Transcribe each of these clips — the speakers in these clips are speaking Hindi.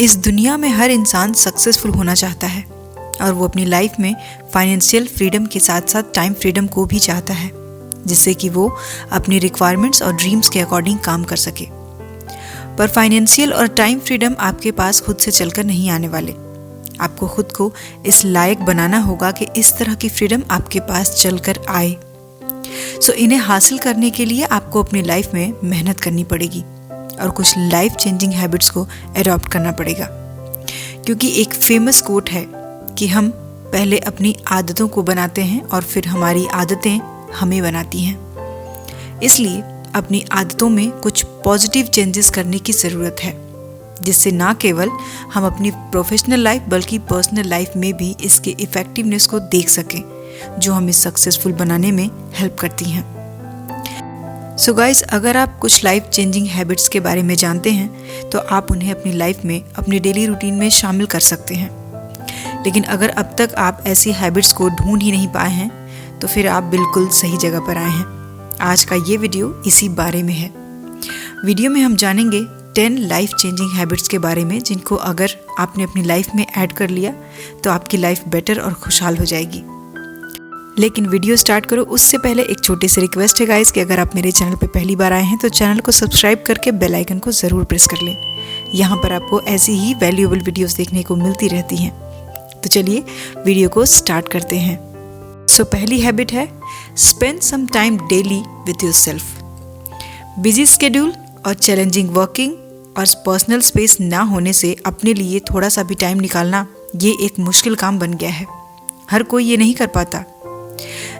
इस दुनिया में हर इंसान सक्सेसफुल होना चाहता है और वो अपनी लाइफ में फाइनेंशियल फ्रीडम के साथ साथ टाइम फ्रीडम को भी चाहता है, जिससे कि वो अपनी रिक्वायरमेंट्स और ड्रीम्स के अकॉर्डिंग काम कर सके। पर फाइनेंशियल और टाइम फ्रीडम आपके पास खुद से चलकर नहीं आने वाले। आपको खुद को इस लायक बनाना होगा कि इस तरह की फ्रीडम आपके पास चलकर आए। सो इन्हें हासिल करने के लिए आपको अपनी लाइफ में मेहनत करनी पड़ेगी और कुछ लाइफ चेंजिंग हैबिट्स को अडॉप्ट करना पड़ेगा। क्योंकि एक फेमस कोट है कि हम पहले अपनी आदतों को बनाते हैं और फिर हमारी आदतें हमें बनाती हैं। इसलिए अपनी आदतों में कुछ पॉजिटिव चेंजेस करने की ज़रूरत है, जिससे ना केवल हम अपनी प्रोफेशनल लाइफ बल्कि पर्सनल लाइफ में भी इसके इफ़ेक्टिवनेस को देख सकें, जो हमें सक्सेसफुल बनाने में हेल्प करती हैं। सो गाइस, अगर आप कुछ लाइफ चेंजिंग हैबिट्स के बारे में जानते हैं तो आप उन्हें अपनी लाइफ में, अपनी डेली रूटीन में शामिल कर सकते हैं। लेकिन अगर अब तक आप ऐसी हैबिट्स को ढूंढ ही नहीं पाए हैं तो फिर आप बिल्कुल सही जगह पर आए हैं। आज का ये वीडियो इसी बारे में है। वीडियो में हम जानेंगे 10 लाइफ चेंजिंग हैबिट्स के बारे में, जिनको अगर आपने अपनी लाइफ में ऐड कर लिया तो आपकी लाइफ बेटर और खुशहाल हो जाएगी। लेकिन वीडियो स्टार्ट करो उससे पहले एक छोटी सी रिक्वेस्ट है गाइस कि अगर आप मेरे चैनल पे पहली बार आए हैं तो चैनल को सब्सक्राइब करके बेल आइकन को ज़रूर प्रेस कर लें। यहाँ पर आपको ऐसी ही वैल्यूएबल वीडियोस देखने को मिलती रहती हैं। तो चलिए वीडियो को स्टार्ट करते हैं। सो पहली हैबिट है spend some time daily with yourself. Busy schedule और चैलेंजिंग वर्किंग और पर्सनल स्पेस ना होने से अपने लिए थोड़ा सा भी टाइम निकालना ये एक मुश्किल काम बन गया है। हर कोई ये नहीं कर पाता।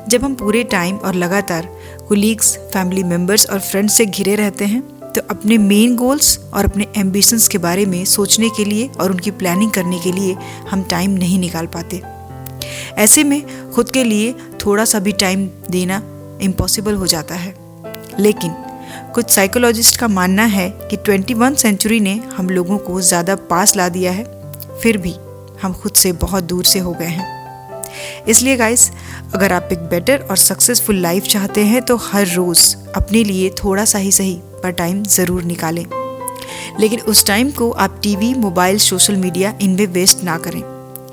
जब हम पूरे टाइम और लगातार कोलीग्स, फैमिली मेम्बर्स और फ्रेंड्स से घिरे रहते हैं तो अपने मेन गोल्स और अपने एम्बिशंस के बारे में सोचने के लिए और उनकी प्लानिंग करने के लिए हम टाइम नहीं निकाल पाते। ऐसे में खुद के लिए थोड़ा सा भी टाइम देना इम्पॉसिबल हो जाता है। लेकिन कुछ साइकोलॉजिस्ट का मानना है कि 21 सेंचुरी ने हम लोगों को ज़्यादा पास ला दिया है, फिर भी हम खुद से बहुत दूर से हो गए हैं। इसलिए गाइस, अगर आप एक बेटर और सक्सेसफुल लाइफ चाहते हैं तो हर रोज़ अपने लिए थोड़ा सा ही सही पर टाइम ज़रूर निकालें। लेकिन उस टाइम को आप टीवी, मोबाइल, सोशल मीडिया इनमें वेस्ट ना करें,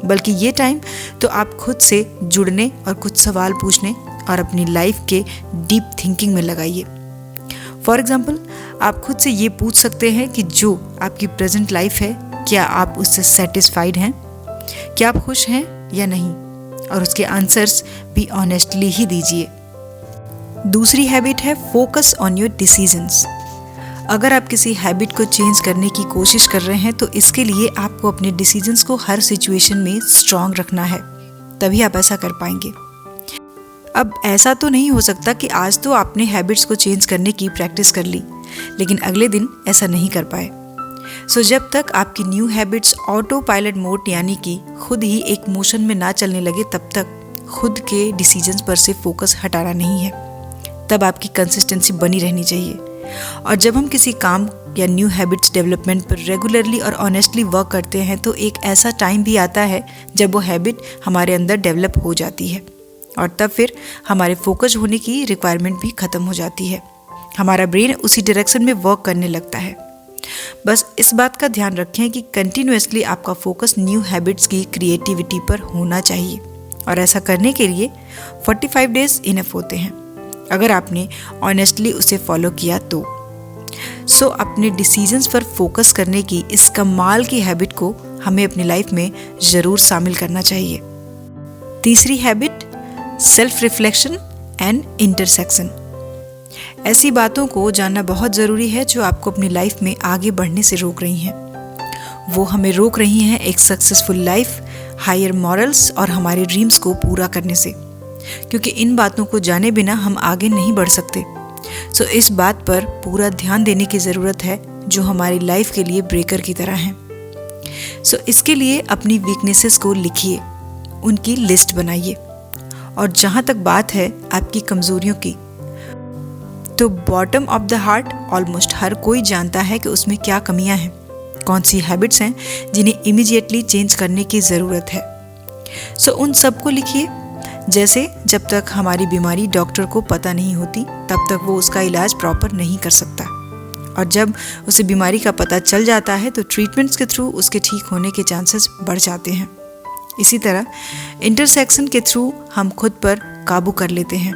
बल्कि ये टाइम तो आप खुद से जुड़ने और कुछ सवाल पूछने और अपनी लाइफ के डीप थिंकिंग में लगाइए। फॉर एग्जाम्पल, आप खुद से ये पूछ सकते हैं कि जो आपकी प्रेजेंट लाइफ है, क्या आप उससे सेटिस्फाइड हैं? क्या आप खुश हैं या नहीं? और उसके आंसर्स भी ऑनेस्टली ही दीजिए। दूसरी हैबिट है फोकस ऑन योर डिसीजंस। अगर आप किसी हैबिट को चेंज करने की कोशिश कर रहे हैं तो इसके लिए आपको अपने डिसीजंस को हर सिचुएशन में स्ट्रांग रखना है, तभी आप ऐसा कर पाएंगे। अब ऐसा तो नहीं हो सकता कि आज तो आपने हैबिट्स को चेंज करने की प्रैक्टिस कर ली लेकिन अगले दिन ऐसा नहीं कर पाए। सो जब तक आपकी new habits auto pilot mode यानी कि खुद ही एक मोशन में ना चलने लगे, तब तक खुद के डिसीजंस पर से फोकस हटाना नहीं है। तब आपकी कंसिस्टेंसी बनी रहनी चाहिए। और जब हम किसी काम या न्यू हैबिट्स डेवलपमेंट पर रेगुलरली और ऑनेस्टली वर्क करते हैं तो एक ऐसा टाइम भी आता है जब वो हैबिट हमारे अंदर डेवलप हो जाती है और तब फिर हमारे फोकस होने की रिक्वायरमेंट भी ख़त्म हो जाती है। हमारा ब्रेन उसी डायरेक्शन में वर्क करने लगता है। बस इस बात का ध्यान रखें कि कंटिन्यूअसली आपका फोकस न्यू हैबिट्स की क्रिएटिविटी पर होना चाहिए और ऐसा करने के लिए 45 डेज इनफ होते हैं अगर आपने ऑनेस्टली उसे फॉलो किया तो। सो अपने डिसीजंस पर फोकस करने की इस कमाल की हैबिट को हमें अपनी लाइफ में ज़रूर शामिल करना चाहिए। तीसरी habit self reflection and intersection. ऐसी बातों को जानना बहुत ज़रूरी है जो आपको अपनी लाइफ में आगे बढ़ने से रोक रही हैं। वो हमें रोक रही हैं एक सक्सेसफुल लाइफ, हायर मॉरल्स और हमारे ड्रीम्स को पूरा करने से, क्योंकि इन बातों को जाने बिना हम आगे नहीं बढ़ सकते। सो इस बात पर पूरा ध्यान देने की ज़रूरत है जो हमारी लाइफ के लिए ब्रेकर की तरह हैं। सो इसके लिए अपनी वीकनेसेस को लिखिए, उनकी लिस्ट बनाइए और जहाँ तक बात है आपकी कमज़ोरियों की, तो bottom of the heart almost हर कोई जानता है कि उसमें क्या कमियां हैं, कौन सी हैबिट्स हैं जिन्हें इमीडिएटली चेंज करने की ज़रूरत है। सो उन सबको लिखिए। जैसे जब तक हमारी बीमारी डॉक्टर को पता नहीं होती तब तक वो उसका इलाज प्रॉपर नहीं कर सकता, और जब उसे बीमारी का पता चल जाता है तो ट्रीटमेंट्स के थ्रू उसके ठीक होने के चांसेस बढ़ जाते हैं। इसी तरह इंटरसेक्शन के थ्रू हम खुद पर काबू कर लेते हैं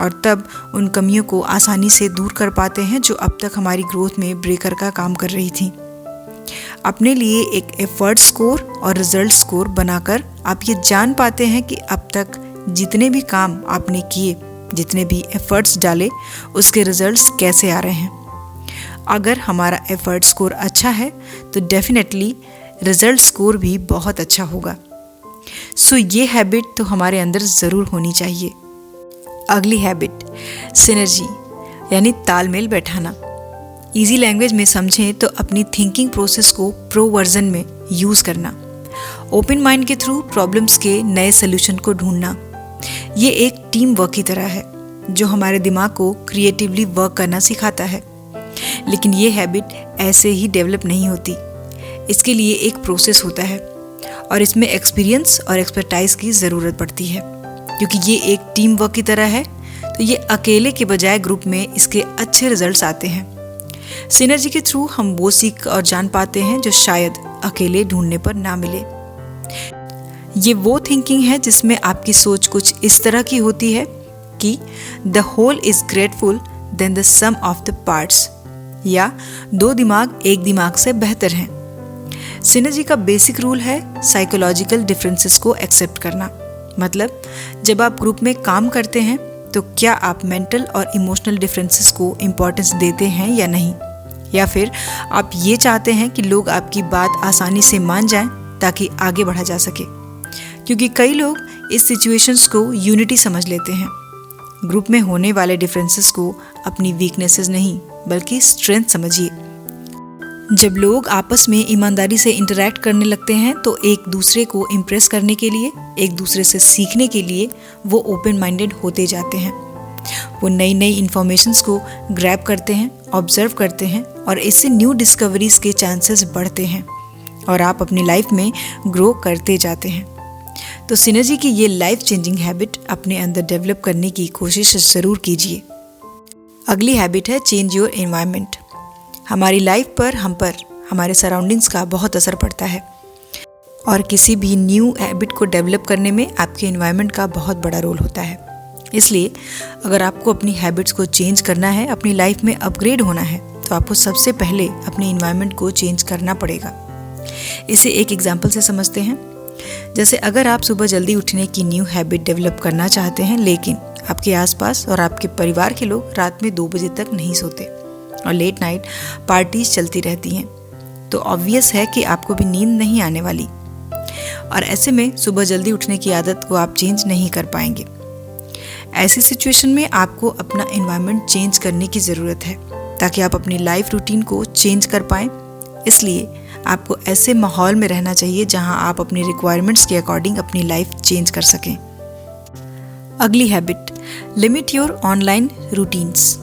और तब उन कमियों को आसानी से दूर कर पाते हैं जो अब तक हमारी ग्रोथ में ब्रेकर का काम कर रही थी। अपने लिए एक एफर्ट स्कोर और रिजल्ट स्कोर बनाकर आप ये जान पाते हैं कि अब तक जितने भी काम आपने किए, जितने भी एफर्ट्स डाले, उसके रिजल्ट्स कैसे आ रहे हैं। अगर हमारा एफर्ट स्कोर अच्छा है तो डेफिनेटली रिजल्ट स्कोर भी बहुत अच्छा होगा। सो ये हैबिट तो हमारे अंदर ज़रूर होनी चाहिए। अगली हैबिट सिनर्जी यानी तालमेल बैठाना। इजी लैंग्वेज में समझें तो अपनी थिंकिंग प्रोसेस को प्रो वर्जन में यूज़ करना, ओपन माइंड के थ्रू प्रॉब्लम्स के नए सोल्यूशन को ढूंढना। ये एक टीम वर्क की तरह है जो हमारे दिमाग को क्रिएटिवली वर्क करना सिखाता है। लेकिन ये हैबिट ऐसे ही डेवलप नहीं होती, इसके लिए एक प्रोसेस होता है और इसमें एक्सपीरियंस और एक्सपर्टाइज की ज़रूरत पड़ती है। क्योंकि ये एक टीम वर्क की तरह है तो ये अकेले के बजाय ग्रुप में इसके अच्छे रिजल्ट्स आते हैं। सिनर्जी के थ्रू हम वो सीख और जान पाते हैं जो शायद अकेले ढूंढने पर ना मिले। ये वो थिंकिंग है जिसमें आपकी सोच कुछ इस तरह की होती है कि the whole is grateful than the sum of the parts, या दो दिमाग एक दिमाग से बेहतर हैं। सिनर्जी का बेसिक रूल है साइकोलॉजिकल डिफरेंसेस को एक्सेप्ट करना। मतलब जब आप ग्रुप में काम करते हैं तो क्या आप मेंटल और इमोशनल डिफरेंसेस को इम्पोर्टेंस देते हैं या नहीं, या फिर आप ये चाहते हैं कि लोग आपकी बात आसानी से मान जाएं ताकि आगे बढ़ा जा सके। क्योंकि कई लोग इस सिचुएशंस को यूनिटी समझ लेते हैं। ग्रुप में होने वाले डिफरेंसेस को अपनी वीकनेसेस नहीं बल्कि स्ट्रेंथ समझिए। जब लोग आपस में ईमानदारी से इंटरैक्ट करने लगते हैं तो एक दूसरे को इम्प्रेस करने के लिए, एक दूसरे से सीखने के लिए वो ओपन माइंडेड होते जाते हैं। वो नई नई इन्फॉर्मेशंस को ग्रैब करते हैं, ऑब्जर्व करते हैं और इससे न्यू डिस्कवरीज के चांसेस बढ़ते हैं और आप अपनी लाइफ में ग्रो करते जाते हैं। तो सिनर्जी की ये लाइफ चेंजिंग हैबिट अपने अंदर डेवलप करने की कोशिश ज़रूर कीजिए। अगली हैबिट है चेंज योर एनवायरनमेंट। हमारी लाइफ पर, हम पर, हमारे सराउंडिंग्स का बहुत असर पड़ता है और किसी भी न्यू हैबिट को डेवलप करने में आपके एनवायरनमेंट का बहुत बड़ा रोल होता है। इसलिए अगर आपको अपनी हैबिट्स को चेंज करना है, अपनी लाइफ में अपग्रेड होना है, तो आपको सबसे पहले अपने एनवायरनमेंट को चेंज करना पड़ेगा। इसे एक एग्जाम्पल से समझते हैं। जैसे अगर आप सुबह जल्दी उठने की न्यू हैबिट डेवलप करना चाहते हैं, लेकिन आपके आसपास और आपके परिवार के लोग रात में 2 बजे तक नहीं सोते और लेट नाइट पार्टीज चलती रहती हैं, तो ऑब्वियस है कि आपको भी नींद नहीं आने वाली और ऐसे में सुबह जल्दी उठने की आदत को आप चेंज नहीं कर पाएंगे। ऐसी सिचुएशन में आपको अपना एनवायरनमेंट चेंज करने की ज़रूरत है ताकि आप अपनी लाइफ रूटीन को चेंज कर पाएँ। इसलिए आपको ऐसे माहौल में रहना चाहिए जहां आप अपनी रिक्वायरमेंट्स के अकॉर्डिंग अपनी लाइफ चेंज कर सकें। अगली habit, limit your online routines.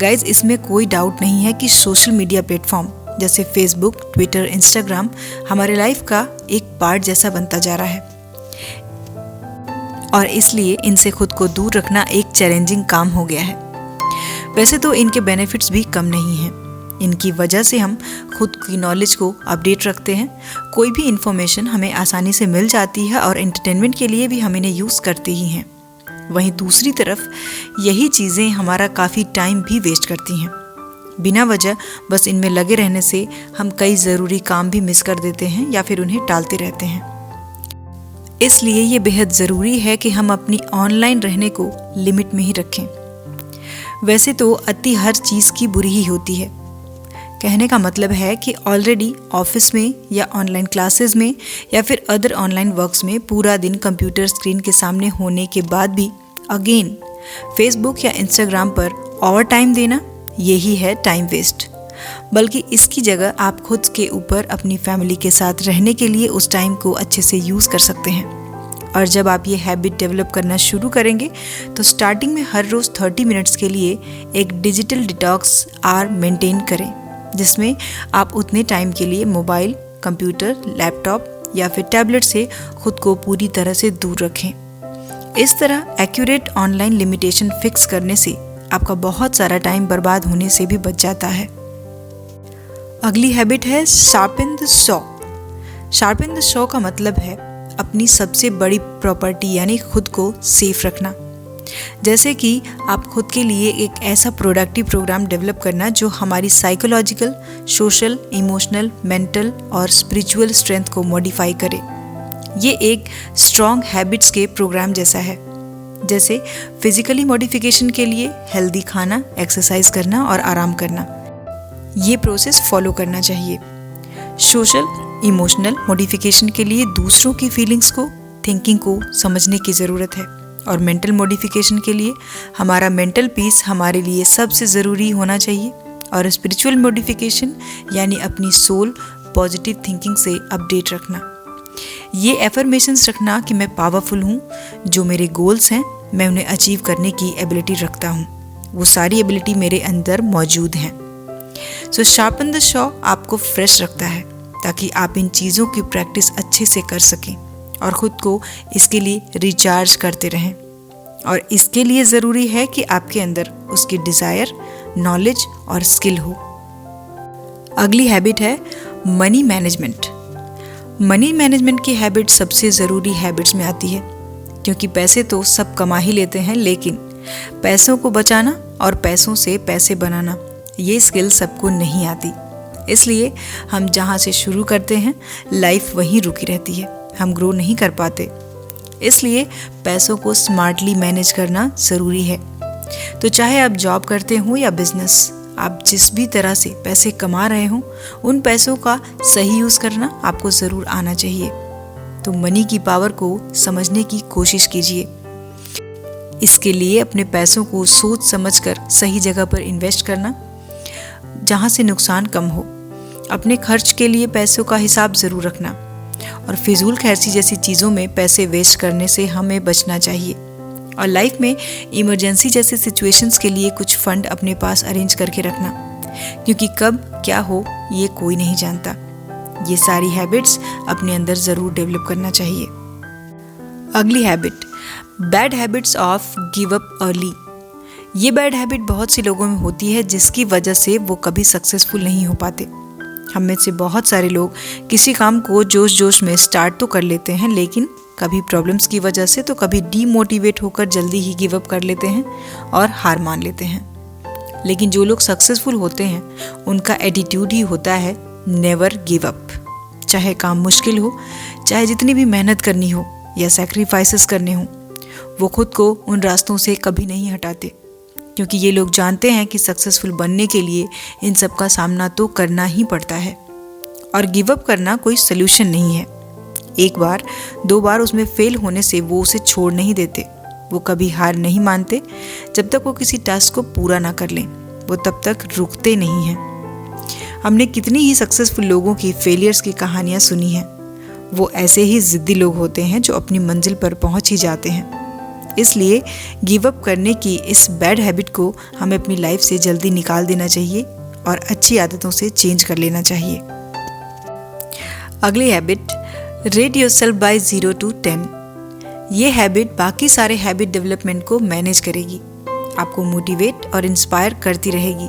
Guys, इसमें कोई डाउट नहीं है कि सोशल मीडिया प्लेटफॉर्म जैसे फेसबुक, ट्विटर, इंस्टाग्राम हमारे लाइफ का एक पार्ट जैसा बनता जा रहा है और इसलिए इनसे खुद को दूर रखना एक चैलेंजिंग काम हो गया है। वैसे तो इनके बेनिफिट्स भी कम नहीं हैं। इनकी वजह से हम खुद की नॉलेज को अपडेट रखते हैं, कोई भी इन्फॉर्मेशन हमें आसानी से मिल जाती है और एंटरटेनमेंट के लिए भी हम इन्हें यूज़ करते ही हैं। वहीं दूसरी तरफ यही चीज़ें हमारा काफ़ी टाइम भी वेस्ट करती हैं। बिना वजह बस इनमें लगे रहने से हम कई ज़रूरी काम भी मिस कर देते हैं या फिर उन्हें टालते रहते हैं। इसलिए ये बेहद ज़रूरी है कि हम अपनी ऑनलाइन रहने को लिमिट में ही रखें। वैसे तो अति हर चीज़ की बुरी ही होती है। कहने का मतलब है कि ऑलरेडी ऑफिस में या ऑनलाइन क्लासेस में या फिर अदर ऑनलाइन वर्क्स में पूरा दिन कंप्यूटर स्क्रीन के सामने होने के बाद भी अगेन फेसबुक या इंस्टाग्राम पर और टाइम देना, यही है टाइम वेस्ट। बल्कि इसकी जगह आप खुद के ऊपर अपनी फैमिली के साथ रहने के लिए उस टाइम को अच्छे से यूज़ कर सकते हैं। और जब आप ये हैबिट डेवलप करना शुरू करेंगे तो स्टार्टिंग में हर रोज़ 30 मिनट्स के लिए एक डिजिटल डिटॉक्स आवर मेंटेन करें, जिसमें आप उतने टाइम के लिए मोबाइल, कंप्यूटर, लैपटॉप या फिर टैबलेट से खुद को पूरी तरह से दूर रखें। इस तरह एक्यूरेट ऑनलाइन लिमिटेशन फिक्स करने से आपका बहुत सारा टाइम बर्बाद होने से भी बच जाता है। अगली हैबिट है sharpen the saw. Sharpen the saw का मतलब है अपनी सबसे बड़ी प्रॉपर्टी यानी खुद को सेफ रखना। जैसे कि आप खुद के लिए एक ऐसा प्रोडक्टिव प्रोग्राम डेवलप करना जो हमारी साइकोलॉजिकल, सोशल, इमोशनल, मेंटल और स्पिरिचुअल स्ट्रेंथ को मॉडिफाई करे। ये एक स्ट्रॉन्ग हैबिट्स के प्रोग्राम जैसा है। जैसे फिजिकली मॉडिफिकेशन के लिए हेल्दी खाना, एक्सरसाइज करना और आराम करना, ये प्रोसेस फॉलो करना चाहिए। सोशल इमोशनल मॉडिफिकेशन के लिए दूसरों की फीलिंग्स को, थिंकिंग को समझने की ज़रूरत है। और मेंटल मॉडिफिकेशन के लिए हमारा मेंटल पीस हमारे लिए सबसे ज़रूरी होना चाहिए। और स्पिरिचुअल मॉडिफिकेशन यानी अपनी सोल पॉजिटिव थिंकिंग से अपडेट रखना। ये एफर्मेशंस रखना कि मैं पावरफुल हूँ, जो मेरे गोल्स हैं मैं उन्हें अचीव करने की एबिलिटी रखता हूँ, वो सारी एबिलिटी मेरे अंदर मौजूद हैं। सो शार्पन द सॉ आपको फ्रेश रखता है ताकि आप इन चीज़ों की प्रैक्टिस अच्छे से कर सकें और ख़ुद को इसके लिए रिचार्ज करते रहें। और इसके लिए ज़रूरी है कि आपके अंदर उसकी डिज़ायर, नॉलेज और स्किल हो। अगली हैबिट है मनी मैनेजमेंट। मनी मैनेजमेंट की हैबिट सबसे ज़रूरी हैबिट्स में आती है, क्योंकि पैसे तो सब कमा ही लेते हैं, लेकिन पैसों को बचाना और पैसों से पैसे बनाना ये स्किल सबको नहीं आती। इसलिए हम जहाँ से शुरू करते हैं लाइफ वहीं रुकी रहती है, हम ग्रो नहीं कर पाते। इसलिए पैसों को स्मार्टली मैनेज करना ज़रूरी है। तो चाहे आप जॉब करते हो या बिजनेस, आप जिस भी तरह से पैसे कमा रहे हो, उन पैसों का सही यूज़ करना आपको ज़रूर आना चाहिए। तो मनी की पावर को समझने की कोशिश कीजिए। इसके लिए अपने पैसों को सोच समझकर सही जगह पर इन्वेस्ट करना, जहाँ से नुकसान कम हो। अपने खर्च के लिए पैसों का हिसाब ज़रूर रखना और फिजूल खर्ची जैसी चीज़ों में पैसे वेस्ट करने से हमें बचना चाहिए। और लाइफ में इमरजेंसी जैसे सिचुएशंस के लिए कुछ फंड अपने पास अरेंज करके रखना, क्योंकि कब क्या हो ये कोई नहीं जानता। ये सारी हैबिट्स अपने अंदर ज़रूर डेवलप करना चाहिए। अगली habit, bad habits of give up early. ये बैड हैबिट बहुत से लोगों में होती है, जिसकी वजह से वो कभी सक्सेसफुल नहीं हो पाते। हम में से बहुत सारे लोग किसी काम को जोश जोश में स्टार्ट तो कर लेते हैं, लेकिन कभी प्रॉब्लम्स की वजह से तो कभी डीमोटिवेट होकर जल्दी ही गिव अप कर लेते हैं और हार मान लेते हैं। लेकिन जो लोग सक्सेसफुल होते हैं उनका एटीट्यूड ही होता है नेवर गिव अप। चाहे काम मुश्किल हो, चाहे जितनी भी मेहनत करनी हो या सैक्रिफाइसेस करने हो, वो खुद को उन रास्तों से कभी नहीं हटाते, क्योंकि ये लोग जानते हैं कि सक्सेसफुल बनने के लिए इन सब का सामना तो करना ही पड़ता है। और गिव अप करना कोई सल्यूशन नहीं है। एक बार, दो बार उसमें फेल होने से वो उसे छोड़ नहीं देते। वो कभी हार नहीं मानते। जब तक वो किसी टास्क को पूरा ना कर लें, वो तब तक रुकते नहीं हैं। हमने कितनी ही सक्सेसफुल लोगों की फेलियर्स की कहानियाँ सुनी हैं। वो ऐसे ही ज़िद्दी लोग होते हैं जो अपनी मंजिल पर पहुँच ही जाते हैं। इसलिए गिव अप करने की इस बैड हैबिट को हमें अपनी लाइफ से जल्दी निकाल देना चाहिए और अच्छी आदतों से चेंज कर लेना चाहिए। अगली habit, rate yourself by 0 to 10। ये हैबिट बाकी सारे हैबिट डेवलपमेंट को मैनेज करेगी, आपको मोटिवेट और इंस्पायर करती रहेगी।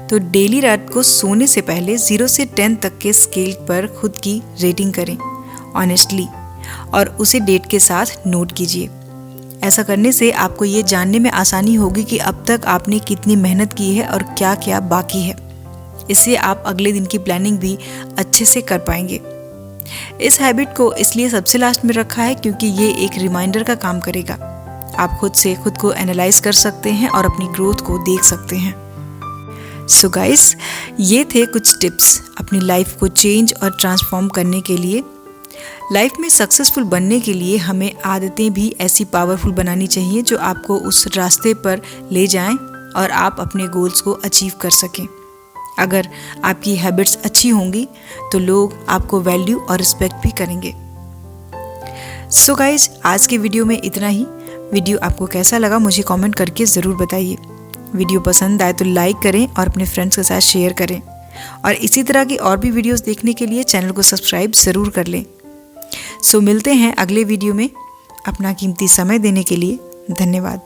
तो डेली रात को सोने से पहले 0 से 10 तक के स्केल पर खुद की रेटिंग करें ऑनेस्टली, और उसे डेट के साथ नोट कीजिए। ऐसा करने से आपको ये जानने में आसानी होगी कि अब तक आपने कितनी मेहनत की है और क्या क्या बाकी है। इससे आप अगले दिन की प्लानिंग भी अच्छे से कर पाएंगे। इस हैबिट को इसलिए सबसे लास्ट में रखा है क्योंकि ये एक रिमाइंडर का काम करेगा। आप खुद से खुद को एनालाइज कर सकते हैं और अपनी ग्रोथ को देख सकते हैं। सो गाइस, ये थे कुछ टिप्स अपनी लाइफ को चेंज और ट्रांसफॉर्म करने के लिए। लाइफ में सक्सेसफुल बनने के लिए हमें आदतें भी ऐसी पावरफुल बनानी चाहिए जो आपको उस रास्ते पर ले जाएं और आप अपने गोल्स को अचीव कर सकें। अगर आपकी हैबिट्स अच्छी होंगी तो लोग आपको वैल्यू और रिस्पेक्ट भी करेंगे। सो गाइज, आज के वीडियो में इतना ही। वीडियो आपको कैसा लगा मुझे कमेंट करके ज़रूर बताइए। वीडियो पसंद आए तो लाइक करें और अपने फ्रेंड्स के साथ शेयर करें। और इसी तरह की और भी वीडियोस देखने के लिए चैनल को सब्सक्राइब ज़रूर कर लें। सो मिलते हैं अगले वीडियो में। अपना कीमती समय देने के लिए धन्यवाद।